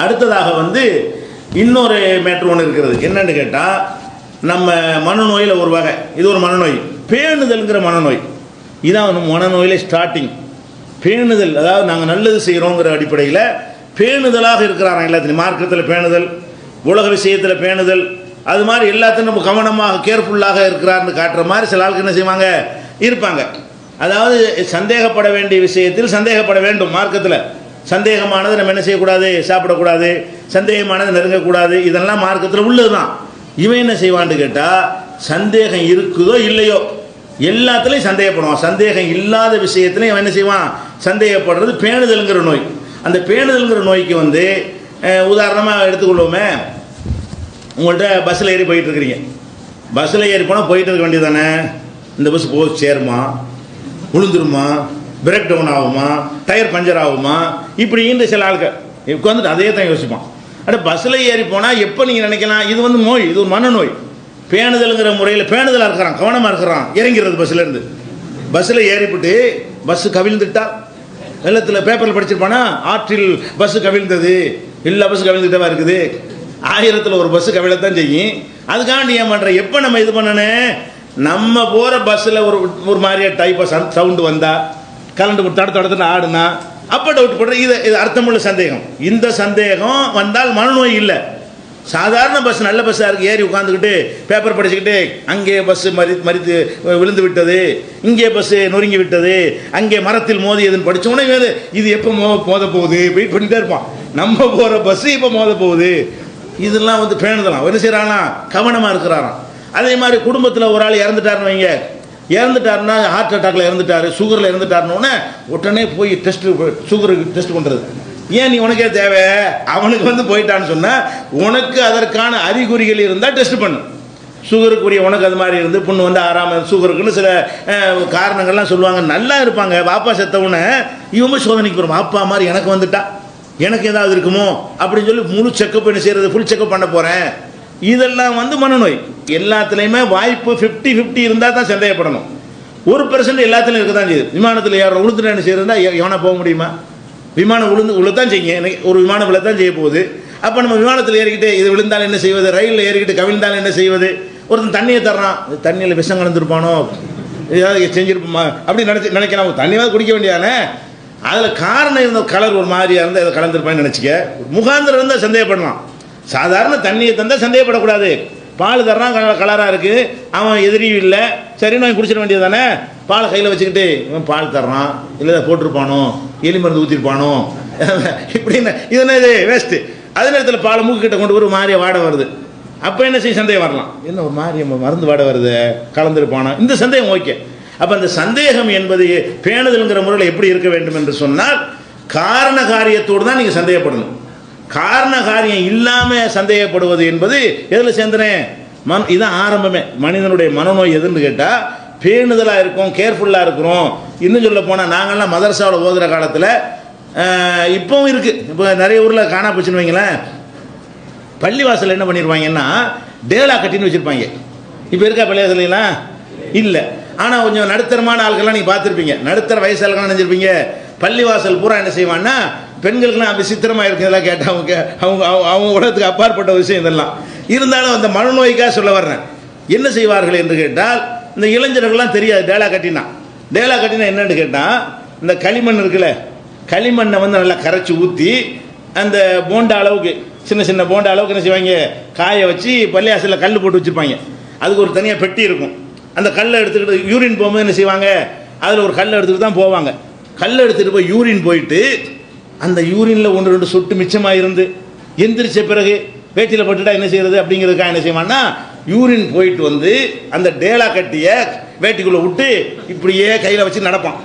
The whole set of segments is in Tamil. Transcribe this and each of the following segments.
அடுத்ததாக வந்து இன்னொரு மேட்ரு ஒன்று இருக்கிறது. என்னன்னு கேட்டால், நம்ம மனநோயில் ஒரு வகை, இது ஒரு மனநோய், பேணுதல்ங்கிற மனநோய். இதான் மனநோயில் ஸ்டார்டிங். பேணுதல், அதாவது நாங்கள் நல்லது செய்கிறோங்கிற அடிப்படையில் பேணுதலாக இருக்கிறாங்க எல்லாத்துலையும். மார்க்கத்தில் பேணுதல், உலக விஷயத்தில் பேணுதல், அது மாதிரி எல்லாத்தையும் நம்ம கவனமாக கேர்ஃபுல்லாக இருக்கிறார்னு காட்டுற மாதிரி சில ஆளுக்கு என்ன செய்வாங்க, இருப்பாங்க. அதாவது சந்தேகப்பட வேண்டிய விஷயத்தில் சந்தேகப்பட வேண்டும். மார்க்கத்தில் சந்தேகமானது நம்ம என்ன செய்யக்கூடாது, சாப்பிடக்கூடாது, சந்தேகமானது நெருங்கக்கூடாது, இதெல்லாம் மார்க்கத்தில் உள்ளது தான். இவன் என்ன செய்வான்னு கேட்டால், சந்தேகம் இருக்குதோ இல்லையோ எல்லாத்துலேயும் சந்தேகப்படுவான். சந்தேகம் இல்லாத விஷயத்துலையும் அவன் என்ன செய்வான், சந்தேகப்படுறது பேணுதல்ங்கிற நோய். அந்த பேணுதல்ங்கிற நோய்க்கு வந்து உதாரணமாக எடுத்துக்கொள்வோமே, உங்கள்கிட்ட பஸ்ஸில் ஏறி போயிட்டு இருக்கிறீங்க. பஸ்ஸில் ஏறி போனால் போயிட்டு இருக்க வேண்டியது தானே. இந்த பஸ் போய் சேருமா, விழுந்துருமா, பிரேக் டவுன் ஆகுமா, டயர் பஞ்சர் ஆகுமா, இப்படின்ற சில ஆளுக்கு உட்காந்துட்டு அதே தான் யோசிப்பான். ஆனால் பஸ்ஸில் ஏறி போனால் எப்போ நீங்கள் நினைக்கலாம், இது வந்து நோய், இது ஒரு மனநோய். பேணுதலுங்கிற முறையில் பேணுதலாக இருக்கிறான், கவனமாக இருக்கிறான், இறங்கிறது பஸ்ஸிலேருந்து. பஸ்ஸில் ஏறிப்பட்டு பஸ்ஸு கவிழ்ந்துட்டா, வெள்ளத்தில் பேப்பரில் படிச்சிருப்பானா, ஆற்றில் பஸ்ஸு கவிழ்ந்தது, எல்லா பஸ்ஸு கவிழ்ந்துட்டவா இருக்குது, 1000ல் ஒரு பஸ்ஸு கவிழத்தான் செய்யும். அதுக்காண்டி ஏன் பண்ணுற, எப்போ நம்ம இது பண்ணணும், நம்ம போகிற பஸ்ஸில் ஒரு மாதிரியா டைப்பாக சவுண்டு வந்தால், கலண்டு தடத்துன்னு ஆடுனா, அப்போ டவுட் போடுற. இது அர்த்தமுள்ள சந்தேகம். இந்த சந்தேகம் வந்தால் மனநோய் இல்லை. சாதாரண பஸ், நல்ல பஸ்ஸாக இருக்குது, ஏறி உட்காந்துக்கிட்டு பேப்பர் படிச்சுக்கிட்டு, அங்கே பஸ்ஸு மறித்து விழுந்து விட்டது, இங்கே பஸ்ஸு நொறுங்கி விட்டது, அங்கே மரத்தில் மோதியதுன்னு படித்தோன்னே வேறு இது எப்போ மோத போகுது வெயிட் பண்ணிகிட்டே இருப்பான். நம்ம போகிற பஸ்ஸு இப்போ மோத போகுது. இதெல்லாம் வந்து பேணுதலாம். என்ன செய்கிறானா, கவனமாக இருக்கிறாராம். அதே மாதிரி குடும்பத்தில் ஒரு ஆள் இறந்துட்டாருன்னு வைங்க, இறந்துட்டாருன்னா ஹார்ட் அட்டாக்ல இறந்துட்டாரு, சுகரில் இறந்துட்டாருன்னு உடனே போய் சுகருக்கு டெஸ்ட் பண்ணுறது. ஏன், நீ உனக்கே தேவை, அவனுக்கு வந்து போயிட்டான்னு சொன்னால் உனக்கு அதற்கான அறிகுறிகள் இருந்தால் டெஸ்ட் பண்ணு. சுகருக்குரிய உனக்கு அது மாதிரி இருந்து புண்ணு வந்து ஆறாமல் சுகருக்குன்னு சில காரணங்கள்லாம் சொல்லுவாங்க. நல்லா இருப்பாங்க, பாப்பா செத்தவுடனே இவங்க சோதனைக்கு போகிறோம், அப்பா மாதிரி எனக்கு வந்துட்டா எனக்கு ஏதாவது இருக்குமோ அப்படின்னு சொல்லி முழு செக்கப் என்ன செய்கிறது, ஃபுல் செக்கப் பண்ண போகிறேன். இதெல்லாம் வந்து மனநோய். எல்லாத்துலேயுமே வாய்ப்பு 50-50 இருந்தால் தான் சந்தேகப்படணும். 1% எல்லாத்துலையும் இருக்க தான் செய்யுது. விமானத்தில் ஏற உளுந்துட்டு என்ன செய்யறதுனா எவனா போக முடியுமா, விமானம் விழுத்தான் செய்யுங்க, ஒரு விமானம் விழத்தான் செய்ய போகுது. அப்போ நம்ம விமானத்தில் ஏறிக்கிட்டு இது விழுந்தால் என்ன செய்வது, ரயிலில் ஏறிக்கிட்டு கவிழ்ந்தால் என்ன செய்வது, ஒருத்தன் தண்ணியை தர்றான், தண்ணியில் விஷம் கலந்துருப்பானோ, ஏதாவது செஞ்சிருப்போமா அப்படி நினைக்கலாம். தண்ணியாவது குடிக்க வேண்டியானே, அதில் காரணம் இருந்த கலர் ஒரு மாதிரியாக இருந்தால் அதை கலந்துருப்பான்னு நினச்சிக்க. முகாந்திரம் இருந்தால் சந்தேகப்படலாம். சாதாரண தண்ணியை தந்தால் சந்தேகப்படக்கூடாது. பால் தர்றான், கலராக இருக்குது, அவன் எதிரியும் இல்லை, சரின்னு அவன் குடிச்சிட வேண்டியது தானே. பாலை கையில் வச்சுக்கிட்டு இவன் பால் தர்றான், இல்லை போட்டிருப்பானோ, எலி மருந்து ஊற்றிருப்பானோ, இப்படின்னு இது என்ன, இது வேஸ்ட்டு. அதே நேரத்தில் பால் மூக்கிட்ட கொண்டு ஒரு மாதிரியா வாடை வருது. அப்போ என்ன செய்ய, சந்தேகம் வரலாம், என்ன ஒரு மாதிரி மருந்து வாடை வருது, கலந்துருப்பானோ, இந்த சந்தேகம் ஓகே. அப்போ அந்த சந்தேகம் என்பது பேணுதல்ங்கிற முறையில் எப்படி இருக்க வேண்டும் என்று சொன்னால், காரண காரியத்தோடு தான் நீங்கள் சந்தேகப்படணும். காரண காரியம் இல்லாமல் சந்தேகப்படுவது என்பது எதில் சேர்ந்தனே, இதுதான் ஆரம்பமே. மனிதனுடைய மனநோய் எதுன்னு கேட்டால் பேணுதலாக இருக்கும், கேர்ஃபுல்லாக இருக்கிறோம். இன்னும் சொல்ல போனால் நாங்கள்லாம் மதரசாவில் ஓதுகிற காலத்தில் இப்போவும் இருக்குது, இப்போ நிறைய ஊரில் காணா போச்சுன்னு வைங்களேன், பள்ளிவாசல் என்ன பண்ணிடுவாங்கன்னா டேலா கட்டின்னு வச்சுருப்பாங்க. இப்போ இருக்கா பள்ளிவாசலாம் இல்லை. ஆனால் கொஞ்சம் நடுத்தரமான ஆட்கள்லாம் நீங்கள் பார்த்துருப்பீங்க, நடுத்தர வயசாளர்கள்லாம் நினைச்சிருப்பீங்க. பள்ளிவாசல் பூரா என்ன செய்வான்னா, பெண்களுக்குலாம் விசித்திரமாக இருக்குது இதெல்லாம் கேட்டால், அவங்க உலகத்துக்கு அப்பாற்பட்ட விஷயம் இதெல்லாம். இருந்தாலும் அந்த மனநோய்க்காக சொல்ல வர்றேன். என்ன செய்வார்கள் என்று கேட்டால், இந்த இளைஞர்கள்லாம் தெரியாது டேலா கட்டினா. டேலா கட்டினா என்னன்னு கேட்டால், இந்த களிமண் இருக்குல்ல, களிமண்ணை வந்து நல்லா கரைச்சி ஊற்றி அந்த போண்டா அளவுக்கு, சின்ன சின்ன போண்டா அளவுக்கு என்ன செய்வாங்க, காய வச்சு பள்ளிவாசலில் கல் போட்டு வச்சுருப்பாங்க. அதுக்கு ஒரு தனியாக பெட்டி இருக்கும். அந்த கல்லை எடுத்துக்கிட்டு யூரின் போகும்போது என்ன செய்வாங்க, அதில் ஒரு கல்லை எடுத்துக்கிட்டு தான் போவாங்க. கல்லை எடுத்துகிட்டு போய் யூரின் போயிட்டு அந்த யூரினில் 1-2 சொட்டு மிச்சமாக இருந்து எந்திரிச்ச பிறகு வேட்டியில் போட்டுட்டா என்ன செய்கிறது அப்படிங்கிறதுக்காக என்ன செய்வான்னா, யூரின் போயிட்டு வந்து அந்த டேலா கட்டிய வேட்டிக்குள்ளே விட்டு இப்படியே கையில் வச்சு நடப்பான்.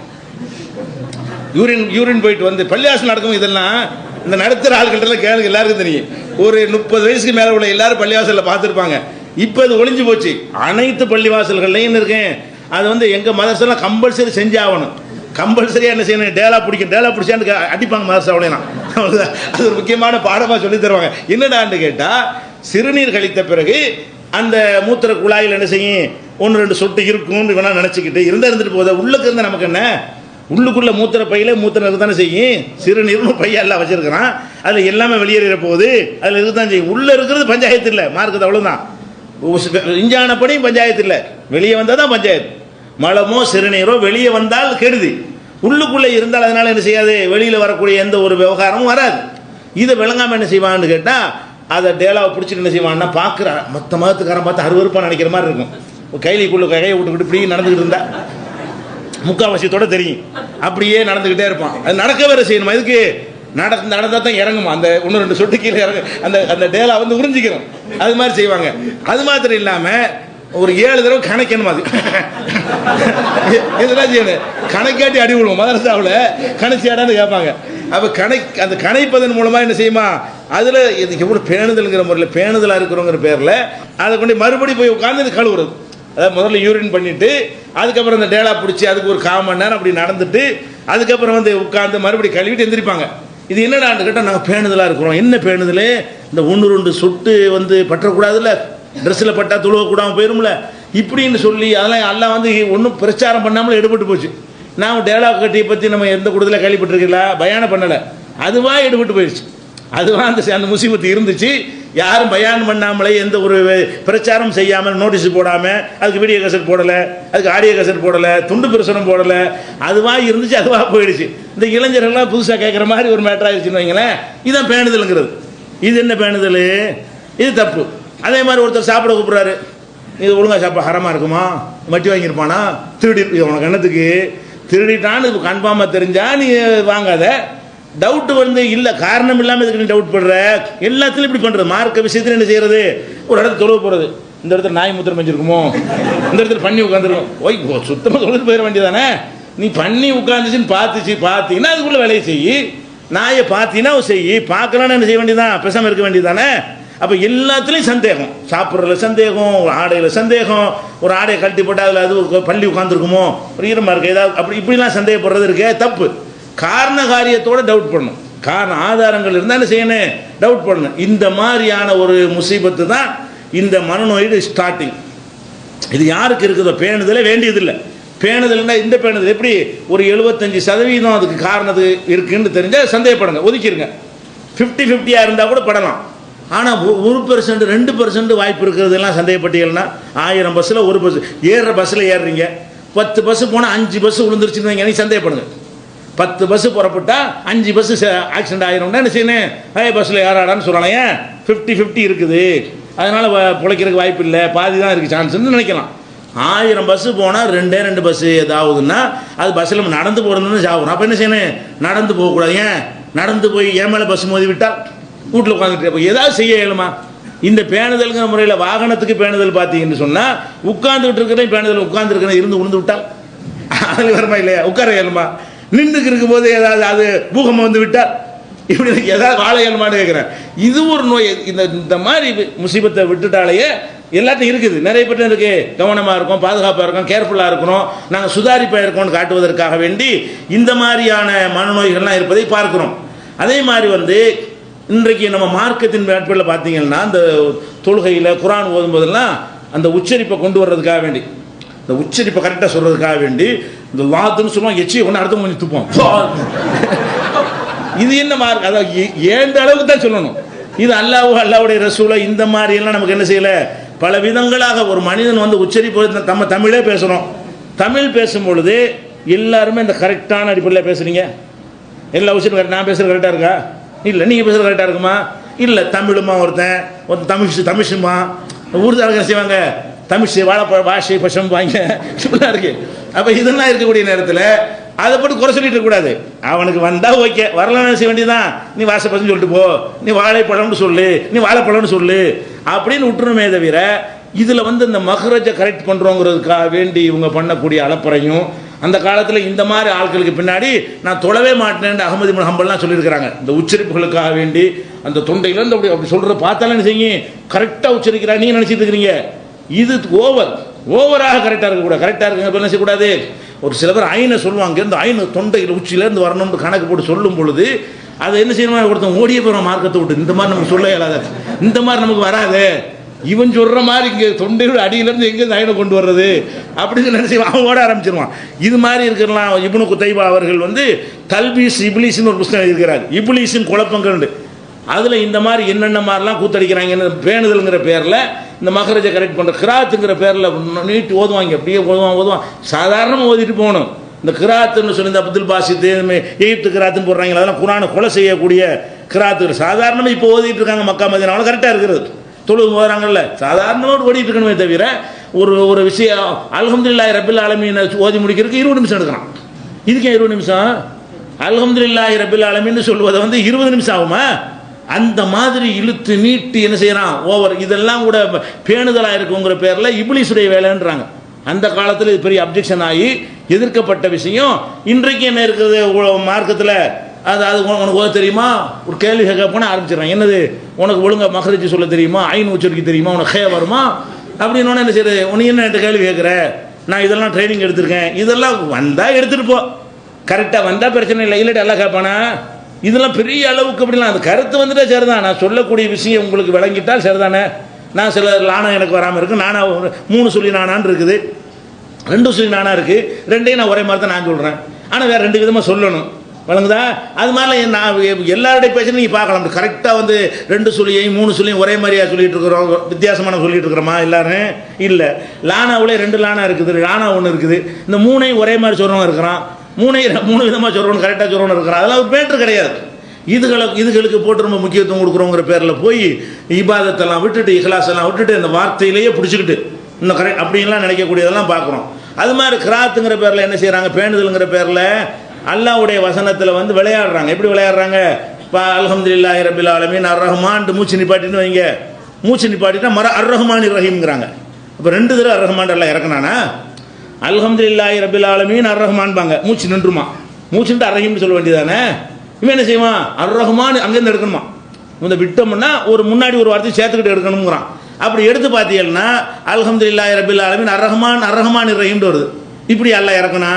யூரின் போயிட்டு வந்து பள்ளிவாசல் நடக்கும். இதெல்லாம் இந்த நடுத்தர ஆள்கிட்டலாம் கேளுங்க, எல்லாருக்கும் தெரியும். ஒரு 30 வயசுக்கு மேலே உள்ள எல்லாரும் பள்ளிவாசலில் பார்த்துருப்பாங்க. இப்போ அது ஒளிஞ்சு போச்சு. அனைத்து பள்ளிவாசல்கள்லையும் இருக்கேன். அது வந்து எங்கள் மதரசெல்லாம் கம்பல்சரி செஞ்சாகணும். கம்பல்சரியாக என்ன செய்யணும், டேலா பிடிச்சான்னு அடிப்பாங்க மதரசாவிலாம். அது ஒரு முக்கியமான பாடமாக சொல்லி தருவாங்க. என்னடான்னு கேட்டால், சிறுநீர் கழித்த பிறகு அந்த மூத்திர குழாயில் என்ன செய்யும், 1-2 சொட்டு இருக்கும்னு வேணா நினச்சிக்கிட்டு இருந்துட்டு போகுது. உள்ளுக்கு இருந்தால் நமக்கு என்ன, உள்ளுக்குள்ள மூத்திர பையில மூத்திரம் இருக்கத்தானே செய்யும். சிறுநீர்னு பைய எல்லாம் வச்சிருக்கிறான், அதில் எல்லாமே வெளியேற போகுது, அதில் இருக்கத்தான் செய்யும். உள்ளே இருக்கிறது பஞ்சாயத்து இல்லை, மார்க்கத்து அவ்வளோதான். விஞ்ஞானப்படியும் பஞ்சாயத்து இல்லை, வெளியே வந்தால் தான் பஞ்சாயத்து. மலமோ சிறுநீரோ வெளியே வந்தால் கெடுதி, உள்ளுக்குள்ளே இருந்தால் அதனால என்ன செய்யாது, வெளியில் வரக்கூடிய எந்த ஒரு விவகாரமும் வராது. இதை விளங்காமல் என்ன செய்வான்னு கேட்டால், அதை டேலாவை பிடிச்சிட்டு என்ன செய்வான்னா, பார்க்குற மற்ற மதத்துக்காரன் பார்த்து அருவருப்பாக நினைக்கிற மாதிரி இருக்கும். கைலிக்குள்ளே கையை விட்டுக்கிட்டு இப்படி நடந்துக்கிட்டு இருந்தா முக்காவாசியத்தோட தெரியும், அப்படியே நடந்துக்கிட்டே இருப்பான். அது நடக்க வேற செய்யணும். இதுக்கு நடந்தால் தான் இறங்குமா, அந்த ஒன்று ரெண்டு சொட்டு கீழே இறங்கு, அந்த அந்த டேலா வந்து உறிஞ்சிக்கிறோம். அது மாதிரி செய்வாங்க. அது மாத்திரம் இல்லாமல் ஒரு 7 தடவை கணக்கணும். அது இதெல்லாம் செய்யணும். கணக்காட்டி அடி விடுவோம். மதரசாவில் கணச்சியாடான்னு கேட்பாங்க. அப்போ அந்த கணைப்பதன் மூலமாக என்ன செய்யுமா, அதில் இதுக்கு எவ்வளோ பேணுதல்ங்கிற முறையில் பேணுதலாக இருக்கிறோங்கிற பேரில் அதை கொண்டு மறுபடியும் போய் உட்காந்து கழுவுறது. அதாவது முதல்ல யூரின் பண்ணிவிட்டு அதுக்கப்புறம் அந்த டேலா பிடிச்சி அதுக்கு ஒரு 1/4 மணி நேரம் அப்படி நடந்துட்டு அதுக்கப்புறம் வந்து உட்காந்து மறுபடியும் கழுவிட்டு எந்திரிப்பாங்க. இது என்னடான்னு கேட்டால், நாங்கள் பேணுதலாக இருக்கிறோம். என்ன பேணுதல், இந்த 1-2 சொட்டு வந்து பற்றக்கூடாதுல்ல, ட்ரெஸ்ஸில் பட்டா துழுவக்கூடாமல் போயிரும்ல, இப்படின்னு சொல்லி அதெல்லாம் எல்லாம் வந்து ஒன்றும் பிரச்சாரம் பண்ணாமல் எடுபட்டு போச்சு. நாம் டேலா கட்டியை பற்றி நம்ம எந்த கூடுதலாக கேள்விப்பட்டிருக்கீங்களா, பயானம் பண்ணலை, அதுவாக எடுபட்டு போயிடுச்சு. அதுவாக அந்த முசீபத்து இருந்துச்சு. யாரும் பயான் பண்ணாமலே எந்த ஒரு பிரச்சாரம் செய்யாமல் நோட்டீஸ் போடாமல் அதுக்கு வீடியோ கசட் போடலை, அதுக்கு ஆடியோ கசட் போடலை, துண்டு பிரசுரம் போடலை, அதுவாக இருந்துச்சு, அதுவாக போயிடுச்சு. இந்த இளைஞர்கள்லாம் புதுசாக கேட்குற மாதிரி ஒரு மேட்டர் ஆகிடுச்சுன்னு வைங்களேன். இதுதான் பேணுதலுங்கிறது. இது என்ன பேணுதல், இது தப்பு. அதே மாதிரி ஒருத்தர் சாப்பிட கூப்பிட்றாரு, இது ஒழுங்காக சாப்பிட ஹரமாக இருக்குமா, வட்டி வாங்கியிருப்பானா, திருடி உனக்கு எண்ணத்துக்கு திருடிட்டான்னு கன்ஃபார்மாக தெரிஞ்சா நீ வாங்காத. டவுட்டு வந்து இல்லை, காரணம் இல்லாமல் இதுக்கு நீ டவுட் படுற, எல்லாத்துலையும் இப்படி பண்ணுறது. மார்க்க விஷயத்தில் என்ன செய்கிறது, ஒரு இடத்துல தொழுவ போகிறது, இந்த இடத்துல நாய் மூத்திரம் வச்சிருக்குமோ, இந்த இடத்துல பண்ணி உட்காந்துருக்கும், ஓய் சுத்தமாக தொழுது போயிட வேண்டியதானே. நீ பண்ணி உட்காந்துச்சுன்னு பார்த்தீங்கன்னா அதுக்குள்ளே வேலையை செய்யி, நாயை பார்த்தீங்கன்னா செய்யி, பார்க்கலான்னு என்ன செய்ய வேண்டியதான், பேசாமல் இருக்க வேண்டியதானே. அப்போ எல்லாத்துலேயும் சந்தேகம், சாப்பிட்றதுல சந்தேகம், ஆடையில் சந்தேகம், ஒரு ஆடையை கழட்டி போட்டால் அதில் அது ஒரு பள்ளி உட்காந்துருக்குமோ, ஒரு ஈரமாக இருக்குது ஏதாவது, அப்படி இப்படிலாம் சந்தேகப்படுறது இருக்கே தப்பு. காரண காரியத்தோடு டவுட் பண்ணணும். காரண ஆதாரங்கள் இருந்தால் என்ன செய்யணும், டவுட் பண்ணணும். இந்த மாதிரியான ஒரு முசீபத்து தான் இந்த மனநோயோட ஸ்டார்டிங். இது யாருக்கு இருக்குதோ பேணுதலே வேண்டியதில்லை. பேணுதல்னா இந்த பேணுதல் எப்படி, ஒரு 75% அதுக்கு காரணத்து இருக்குன்னு தெரிஞ்சால் சந்தேகப்படுங்க, ஒதுக்கிடுங்க. 50-50 இருந்தால் கூட படலாம். ஆனால் 1% 2% வாய்ப்பு இருக்கிறதெல்லாம் சந்தேகப்பட்டீங்கன்னா, 1000 பஸ்ஸில் 1 பஸ் ஏறுற பஸ்ஸில் ஏறுறீங்க, 10 பஸ்ஸு போனால் 5 பஸ்ஸு விழுந்துருச்சுன்னு வைங்க, நீ சந்தேகப்படுங்க. 10 பஸ்ஸு புறப்பட்டால் 5 பஸ்ஸு ஆக்சிடென்ட் ஆயிரும்னா என்ன செய்யணும், பஸ்ஸில் ஏறாடான்னு சொல்லலாம். ஏன் 50-50 இருக்குது, அதனால் பிழைக்கிறதுக்கு வாய்ப்பு இல்லை, பாதி தான் இருக்குது சான்ஸ்ன்னு நினைக்கலாம். 1000 பஸ்ஸு போனால் 2 பஸ்ஸு ஏதாவதுன்னா அது பஸ்ஸில் நம்ம நடந்து போகிறதுன்னு சாப்பிட்றோம். அப்போ என்ன செய்யணும், நடந்து போகக்கூடாது. ஏன் நடந்து போய் ஏன் மேலே பஸ் மோதி விட்டால் வீட்டில் உட்காந்துட்டு அப்போ ஏதாவது செய்ய இயலுமா. இந்த பேணுதல்ங்கிற முறையில் வாகனத்துக்கு பேணுதல் பார்த்தீங்கன்னு சொன்னால், உட்காந்துக்கிட்டு இருக்கிற பேணுதல், உட்காந்துருக்கிறேன் இருந்து உளுந்து விட்டால் அதில் வருமா இல்லையா, உட்கார இயலுமா. நின்றுக்கு இருக்கும்போது ஏதாவது அது பூகமாக வந்து விட்டால் இப்படி ஏதாவது வாழ இயலுமான்னு கேட்குறேன். இது ஒரு நோய். இந்த மாதிரி முசீபத்தை விட்டுட்டாலேயே எல்லாத்தையும் இருக்குது, நிறைய பேர் இருக்குது. கவனமாக இருக்கும், பாதுகாப்பாக இருக்கும், கேர்ஃபுல்லாக இருக்கணும், நாங்கள் சுதாரிப்பாக இருக்கோம்னு காட்டுவதற்காக வேண்டி இந்த மாதிரியான மனநோய்கள்லாம் இருப்பதை பார்க்குறோம். அதே மாதிரி வந்து இன்றைக்கு நம்ம மார்க்கத்தின் அடிப்படையில் பார்த்தீங்கன்னா, அந்த தொழுகையில் குர்ஆன் ஓதும்போதெல்லாம் அந்த உச்சரிப்பை கொண்டு வர்றதுக்காக வேண்டி, இந்த உச்சரிப்பை கரெக்டாக சொல்கிறதுக்காக வேண்டி இந்த லாத்துன்னு சொல்லுவோம், எச்சியை கொண்டு அடுத்த கொஞ்சம் துப்போம். இது என்ன மார்க், அதாவது ஏந்த அளவுக்கு தான் சொல்லணும். இது அல்லாவுடைய ரசூலை இந்த மாதிரி எல்லாம் நமக்கு என்ன செய்யலை. பல விதங்களாக ஒரு மனிதன் வந்து உச்சரிப்பு, நம்ம தமிழே பேசுகிறோம், தமிழ் பேசும் பொழுது எல்லாருமே இந்த கரெக்டான அடிப்படையில் பேசுகிறீங்க. எல்லா உச்சரிப்பு நான் பேசுகிறது கரெக்டாக இருக்கா, இல்லை நீங்கள் பேசுகிறது கரெக்டாக இருக்குமா, இல்லை தமிழுமா ஒருத்தன் தமிழ்மா ஊர்தாரங்க செய்வாங்க, தமிழ் வாழைப்பழ பாஷை பஷம் வாங்க இப்படிலாம் இருக்குது. அப்போ இதெல்லாம் இருக்கக்கூடிய நேரத்தில் அதை போட்டு குறை சொல்லிட்டு இருக்கக்கூடாது. அவனுக்கு வந்தால் ஓகே, வரலான்னு செய்ய வேண்டியதான். நீ வாசப்பசன்னு சொல்லிட்டு போ, நீ வாழைப்பழம்னு சொல்லு, நீ வாழைப்பழம்னு சொல்லு அப்படின்னு விட்டுருமே தவிர, இதில் வந்து இந்த மஹ்ரஜை கரெக்ட் பண்ணுறோங்கிறதுக்காக வேண்டி இவங்க பண்ணக்கூடிய அலப்பறையும், அந்த காலத்தில் இந்த மாதிரி ஆட்களுக்கு பின்னாடி நான் தொழவே மாட்டேன்னு அஹ்மது இப்னு ஹம்பல்லாம் சொல்லியிருக்கிறாங்க. இந்த உச்சரிப்புகளுக்காக வேண்டி அந்த தொண்டையிலேருந்து அப்படி சொல்கிற பார்த்தாலும் என்ன செய்யும், கரெக்டாக உச்சரிக்கிறா நீங்கள் நினச்சிட்டு இருக்கிறீங்க. இது ஓவராக கரெக்டாக இருக்கக்கூடாது. கரெக்டாக இருக்குங்க என்ன செய்யக்கூடாது. ஒரு சில பேர் ஐனை சொல்லுவாங்க, இந்த ஐனு தொண்டையில் உச்சியிலேருந்து வரணும்னு கணக்கு போட்டு சொல்லும் பொழுது அதை என்ன செய்யணுமா, ஒருத்தன் ஓடிய போகிறோம் மார்க்கத்தை விட்டு. இந்த மாதிரி நமக்கு சொல்ல இயலாத, இந்த மாதிரி நமக்கு வராது, இவன் சொல்கிற மாதிரி இங்கே தொண்டையோட அடியிலேருந்து எங்கே நயனை கொண்டு வர்றது அப்படின்னு நினச்சி அவன் ஓட ஆரம்பிச்சிருவான். இது மாதிரி இருக்கிறலாம். இப்னு குதைபா அவர்கள் வந்து தல்பீஸ் இப்லீஸ்னு ஒரு புத்தகம் எழுதியிருக்கிறார். இப்லீஸின் குழப்பங்கள் அதில் இந்த மாதிரி என்னென்ன மாதிரிலாம் கூத்தடிக்கிறாங்கன்னு பேணுதல்ங்கிற பேரில் இந்த மகரஜை கரெக்ட் பண்ணுற கிராத்துங்கிற பேரில் நீட்டு ஓதுவாங்க. அப்படியே ஓதுவான் சாதாரணமாக ஓதிட்டு போகணும். இந்த கிராத்துன்னு சொல்லி இந்த அப்துல் பாசித்து எகிப்து கிராத்துன்னு போடுறாங்க. அதெல்லாம் குரானை கொலை செய்யக்கூடிய கிராத்து சாதாரணமாக இப்போ ஓதிட்டு இருக்காங்க. மக்கா மதீனாவில் கரெக்டாக இருக்கிறது. தொழுது போகிறாங்கல்ல சாதாரணமாக ஓடிட்டு இருக்கணுமே தவிர ஒரு விஷயம் அல்ஹம்துலில்லாஹி ரப்பில் ஆலமீன் ஓதி முடிக்கிறதுக்கு 20 நிமிஷம் எடுக்கிறான். இதுக்கே 20 நிமிஷம்? அல்ஹம்துலில்லாஹி ரப்பில் ஆலமீன் சொல்லுவதை வந்து 20 நிமிஷம் ஆகுமா? அந்த மாதிரி இழுத்து நீட்டி என்ன செய்யறான் ஓவர். இதெல்லாம் கூட பேணுதலாக இருக்குங்கிற பேரில் இப்லீஸுடைய வேலைன்றாங்க. அந்த காலத்தில் இது பெரிய அப்ஜெக்ஷன் ஆகி எதிர்க்கப்பட்ட விஷயம். இன்றைக்கு என்ன இருக்குது மார்க்கத்தில்? அது உனக்கு ஓத தெரியுமா? ஒரு கேள்வி கேட்க போனால் ஆரம்பிச்சிடறான். என்னது உனக்கு ஒழுங்காக மகரிச்சு சொல்ல தெரியுமா? ஐன் உச்சரிக்க தெரியுமா? உனக்கு ஹே வருமா? அப்படின்னு என்ன செய்யுது? உனக்கு என்ன என்கிட்ட கேள்வி கேட்குற? நான் இதெல்லாம் ட்ரைனிங் எடுத்திருக்கேன். இதெல்லாம் வந்தால் எடுத்துகிட்டு போ, கரெக்டாக வந்தால் பிரச்சனை இல்லை. இல்லாட்டி எல்லாம் கேட்பானா? இதெல்லாம் பெரிய அளவுக்கு அப்படிலாம் அந்த கருத்து வந்துட்டே சரிதான். நான் சொல்லக்கூடிய விஷயம் உங்களுக்கு விளங்கிட்டால் சரிதானே. நான் சில லானா எனக்கு வராமல் இருக்கு. நானா 3 சொல்லி நானான்னு இருக்குது, 2 சொல்லி நானா இருக்குது. ரெண்டையும் நான் ஒரே மாதிரி தான் நான் சொல்கிறேன். ஆனால் வேறு 2 விதமாக சொல்லணும். வழங்குதா? அது மாதிரி நான் எல்லாருடைய பேச்சு நீங்கள் பார்க்கலாம். கரெக்டாக வந்து 2 சொல்லியையும் 3 சொல்லியும் ஒரே மாதிரியாக சொல்லிட்டு இருக்கிறோம். வித்தியாசமான சொல்லிட்டு இருக்கிறோமா எல்லாரும்? இல்லை. லானாவிலே 2 லானா இருக்குது, லானா 1 இருக்குது. இந்த 3ஐயும் ஒரே மாதிரி சொல்கிறவங்க இருக்கிறான். 3 விதமாக சொல்கிறவங்க கரெக்டாக சொல்கிறவங்க இருக்கிறான். அதெல்லாம் ஒரு பேட்டர் கிடையாது. இதுகளுக்கு போட்டு ரொம்ப முக்கியத்துவம் கொடுக்குறோங்கிற பேரில் போய் இபாதத்தெல்லாம் விட்டுட்டு இஹ்லாஸ் எல்லாம் விட்டுட்டு இந்த வார்த்தையிலேயே பிடிச்சிக்கிட்டு இன்னும் கரெக்ட் அப்படின்லாம் நினைக்கக்கூடியதெல்லாம் பார்க்குறோம். அது மாதிரி கிராத்துங்கிற பேரில் என்ன செய்கிறாங்க? பேணுதல்ங்கிற பேரில் அல்லாஹ்வுடைய வசனத்தில் வந்து விளையாடுறாங்க. எப்படி விளையாடுறாங்க? இப்போ அல்ஹம்துலில்லாஹி ரப்பில் ஆலமீன் அர் ரஹ்மான் மூச்சு நிப்பாட்டின்னு வைங்க. மூச்சு நிப்பாட்டினா அர் ரஹ்மான் ரஹீம்ங்கிறாங்க. இப்போ 2 தடவை அர் ரஹ்மான் எல்லாம் இறக்குனானா? அல்ஹம்துலில்லாஹி ரப்பில் ஆலமீன் அர் ரஹ்மான் பாங்க, மூச்சு நின்றுமா. மூச்சுன்ட்டு அர் ரஹீம்னு சொல்ல வேண்டியதானே? இவன் என்ன செய்வான்? அர் ரஹ்மான் அங்கேருந்து எடுக்கணுமா? இந்த விட்டோம்னா ஒரு முன்னாடி ஒரு வார்த்தை சேர்த்துக்கிட்டு எடுக்கணுங்கிறான். அப்படி எடுத்து பார்த்தீங்கன்னா அல்ஹம்துலில்லாஹி ரப்பில் ஆலமீன் அர் ரஹ்மான் ரஹீம்னு வருது. இப்படி அல்லாஹ் இறக்குனா?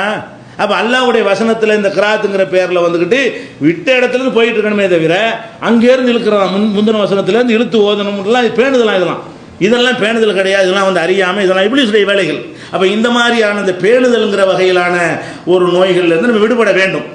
அப்போ அல்லாஹ்வுடைய வசனத்தில் இந்த கிராத்துங்கிற பேரில் வந்துக்கிட்டு விட்ட இடத்துலேருந்து போயிட்டு இருக்கணுமே தவிர அங்கேருந்து இழுக்கிறான். முந்தின வசனத்துலேருந்து இழுத்து ஓதணும்லாம் பேணுதலாம். இதெல்லாம் பேணுதல் கிடையாது. இதெல்லாம் வந்து அறியாமல் இதெல்லாம் இப்லீஸுடைய வேலைகள். அப்போ இந்த மாதிரியான இந்த பேணுதல்ங்கிற வகையிலான ஒரு நோய்கள்லேருந்து நம்ம விடுபட வேண்டும்.